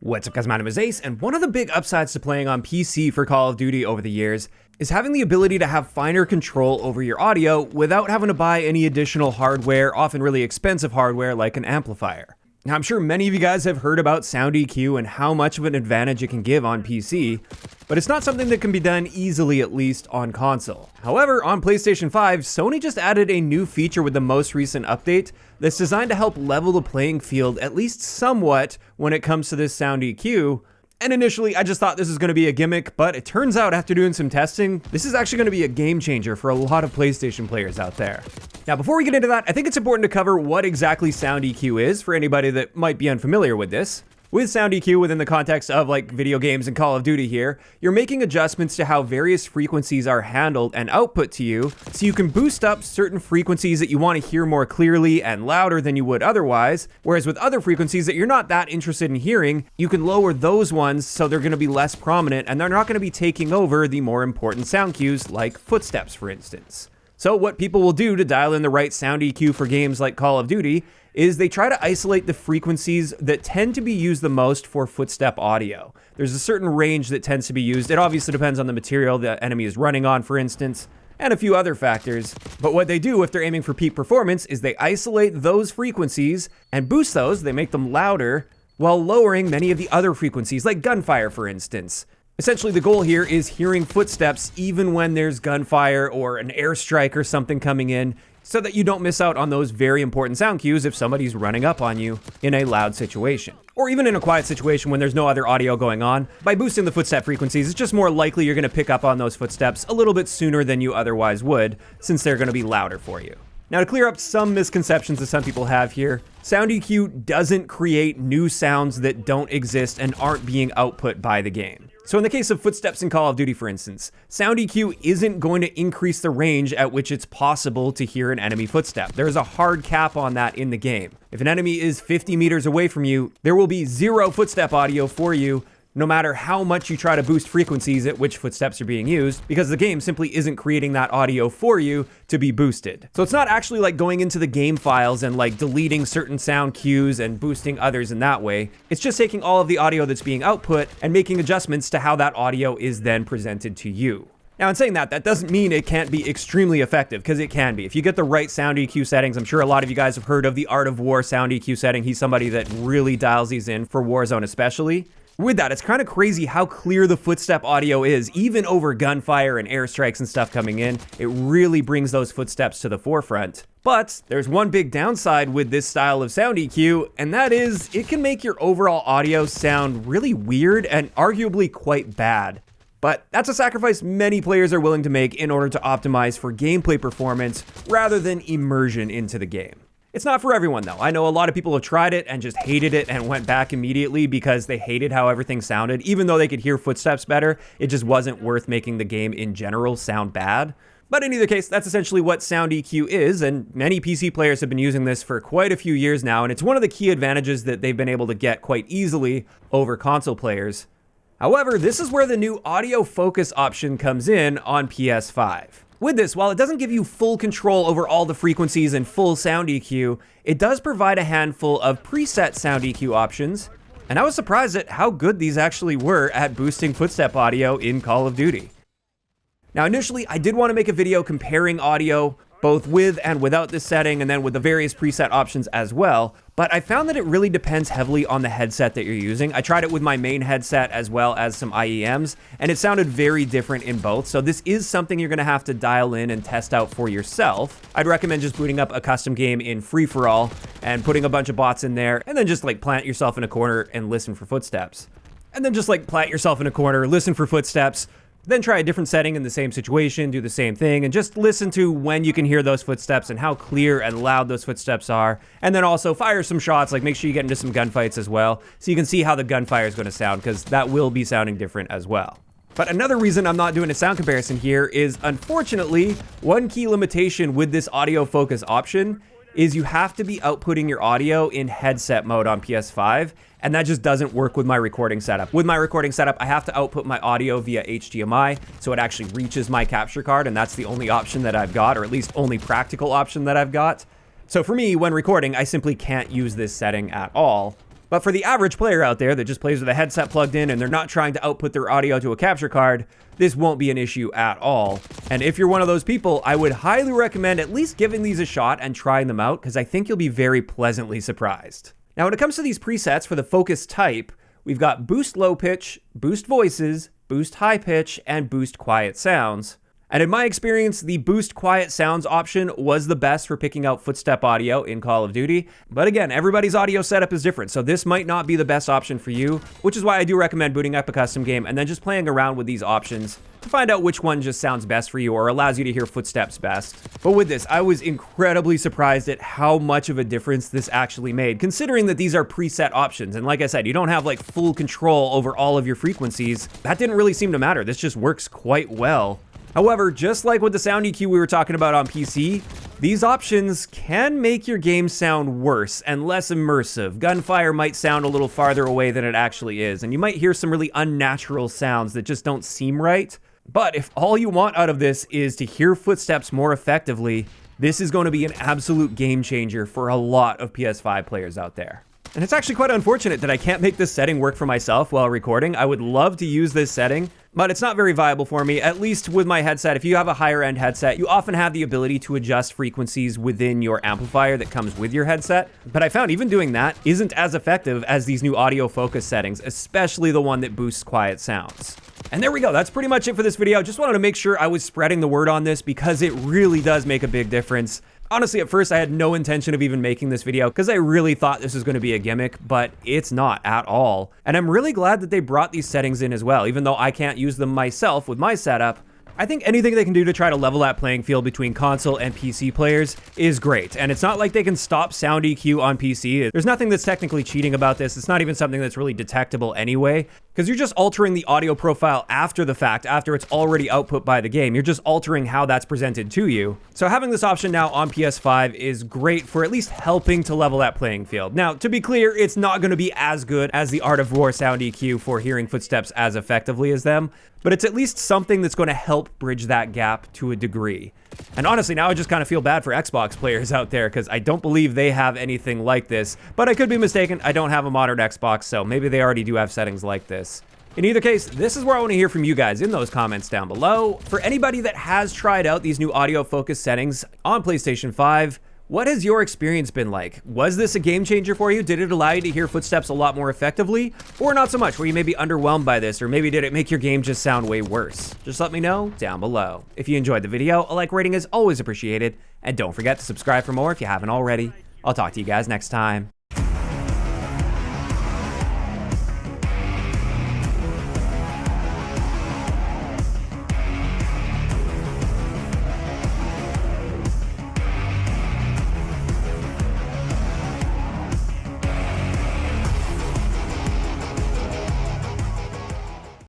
What's up guys, my name is Ace, and one of the big upsides to playing on PC for Call of Duty over the years is having the ability to have finer control over your audio without having to buy any additional hardware, often really expensive hardware like an amplifier. Now, I'm sure many of you guys have heard about sound EQ and how much of an advantage it can give on PC, but it's not something that can be done easily, at least on console. However, on PlayStation 5, Sony just added a new feature with the most recent update that's designed to help level the playing field at least somewhat when it comes to this sound EQ. And initially, I just thought this was going to be a gimmick, but it turns out after doing some testing, this is actually going to be a game changer for a lot of PlayStation players out there. Now, before we get into that, I think it's important to cover what exactly sound EQ is for anybody that might be unfamiliar with this. With sound EQ within the context of like video games and Call of Duty here, you're making adjustments to how various frequencies are handled and output to you, so you can boost up certain frequencies that you want to hear more clearly and louder than you would otherwise, whereas with other frequencies that you're not that interested in hearing, you can lower those ones so they're going to be less prominent and they're not going to be taking over the more important sound cues like footsteps, for instance. So what people will do to dial in the right sound EQ for games like Call of Duty is they try to isolate the frequencies that tend to be used the most for footstep audio. There's a certain range that tends to be used. It obviously depends on the material the enemy is running on, for instance, and a few other factors. But what they do if they're aiming for peak performance is they isolate those frequencies and boost those, they make them louder, while lowering many of the other frequencies, like gunfire, for instance. Essentially, the goal here is hearing footsteps even when there's gunfire or an airstrike or something coming in, so that you don't miss out on those very important sound cues if somebody's running up on you in a loud situation. Or even in a quiet situation when there's no other audio going on. By boosting the footstep frequencies, it's just more likely you're going to pick up on those footsteps a little bit sooner than you otherwise would, since they're going to be louder for you. Now, to clear up some misconceptions that some people have here, sound EQ doesn't create new sounds that don't exist and aren't being output by the game. So in the case of footsteps in Call of Duty, for instance, sound EQ isn't going to increase the range at which it's possible to hear an enemy footstep. There's a hard cap on that in the game. If an enemy is 50 meters away from you, there will be zero footstep audio for you, no matter how much you try to boost frequencies at which footsteps are being used, because the game simply isn't creating that audio for you to be boosted. So it's not actually like going into the game files and like deleting certain sound cues and boosting others in that way. It's just taking all of the audio that's being output and making adjustments to how that audio is then presented to you. Now, in saying that, that doesn't mean it can't be extremely effective, because it can be. If you get the right sound EQ settings, I'm sure a lot of you guys have heard of the Art of War sound EQ setting. He's somebody that really dials these in for Warzone especially. With that, it's kind of crazy how clear the footstep audio is, even over gunfire and airstrikes and stuff coming in. It really brings those footsteps to the forefront. But there's one big downside with this style of sound EQ, and that is it can make your overall audio sound really weird and arguably quite bad. But that's a sacrifice many players are willing to make in order to optimize for gameplay performance rather than immersion into the game. It's not for everyone though. I know a lot of people have tried it and just hated it and went back immediately because they hated how everything sounded. Even though they could hear footsteps better, it just wasn't worth making the game in general sound bad. But in either case, that's essentially what sound EQ is, and many PC players have been using this for quite a few years now, and it's one of the key advantages that they've been able to get quite easily over console players. However, this is where the new audio focus option comes in on PS5. With this, while it doesn't give you full control over all the frequencies and full sound EQ, it does provide a handful of preset sound EQ options, and I was surprised at how good these actually were at boosting footstep audio in Call of Duty. Now, initially, I did want to make a video comparing audio both with and without this setting, and then with the various preset options as well, but I found that it really depends heavily on the headset that you're using. I tried it with my main headset as well as some IEMs, and it sounded very different in both, so this is something you're gonna have to dial in and test out for yourself. I'd recommend just booting up a custom game in free-for-all and putting a bunch of bots in there, and then just like plant yourself in a corner and listen for footsteps. And then just like plant yourself in a corner, listen for footsteps, then try a different setting in the same situation, do the same thing, and just listen to when you can hear those footsteps and how clear and loud those footsteps are. And then also fire some shots, like make sure you get into some gunfights as well, so you can see how the gunfire is going to sound, because that will be sounding different as well. But another reason I'm not doing a sound comparison here is, unfortunately, one key limitation with this audio focus option is you have to be outputting your audio in headset mode on PS5, and that just doesn't work with my recording setup. With my recording setup, I have to output my audio via HDMI, so it actually reaches my capture card, and that's the only option that I've got, or at least only practical option that I've got. So for me, when recording, I simply can't use this setting at all. But for the average player out there that just plays with a headset plugged in and they're not trying to output their audio to a capture card, this won't be an issue at all. And if you're one of those people, I would highly recommend at least giving these a shot and trying them out, because I think you'll be very pleasantly surprised. Now, when it comes to these presets for the focus type, we've got boost low pitch, boost voices, boost high pitch, and boost quiet sounds. And in my experience, the boost quiet sounds option was the best for picking out footstep audio in Call of Duty. But again, everybody's audio setup is different, so this might not be the best option for you, which is why I do recommend booting up a custom game and then just playing around with these options to find out which one just sounds best for you or allows you to hear footsteps best. But with this, I was incredibly surprised at how much of a difference this actually made, considering that these are preset options. And like I said, you don't have like full control over all of your frequencies. That didn't really seem to matter. This just works quite well. However, just like with the sound EQ we were talking about on PC, these options can make your game sound worse and less immersive. Gunfire might sound a little farther away than it actually is, and you might hear some really unnatural sounds that just don't seem right. But if all you want out of this is to hear footsteps more effectively, this is going to be an absolute game changer for a lot of PS5 players out there. And it's actually quite unfortunate that I can't make this setting work for myself while recording. I would love to use this setting, but it's not very viable for me, at least with my headset. If you have a higher end headset, you often have the ability to adjust frequencies within your amplifier that comes with your headset. But I found even doing that isn't as effective as these new audio focus settings, especially the one that boosts quiet sounds. And there we go, that's pretty much it for this video. Just wanted to make sure I was spreading the word on this because it really does make a big difference. Honestly, at first I had no intention of even making this video because I really thought this was going to be a gimmick, but it's not at all. And I'm really glad that they brought these settings in as well, even though I can't use them myself with my setup. I think anything they can do to try to level that playing field between console and PC players is great. And it's not like they can stop sound EQ on PC. There's nothing that's technically cheating about this. It's not even something that's really detectable anyway, because you're just altering the audio profile after the fact, after it's already output by the game. You're just altering how that's presented to you. So having this option now on PS5 is great for at least helping to level that playing field. Now, to be clear, it's not going to be as good as the Art of War sound EQ for hearing footsteps as effectively as them, but it's at least something that's going to help bridge that gap to a degree. And honestly, now I just kind of feel bad for Xbox players out there because I don't believe they have anything like this, but I could be mistaken. I don't have a modern Xbox, so maybe they already do have settings like this. In either case, this is where I want to hear from you guys in those comments down below. For anybody that has tried out these new audio focus settings on PlayStation 5, what has your experience been like? Was this a game changer for you? Did it allow you to hear footsteps a lot more effectively? Or not so much, were you maybe underwhelmed by this? Or maybe did it make your game just sound way worse? Just let me know down below. If you enjoyed the video, a like rating is always appreciated. And don't forget to subscribe for more if you haven't already. I'll talk to you guys next time.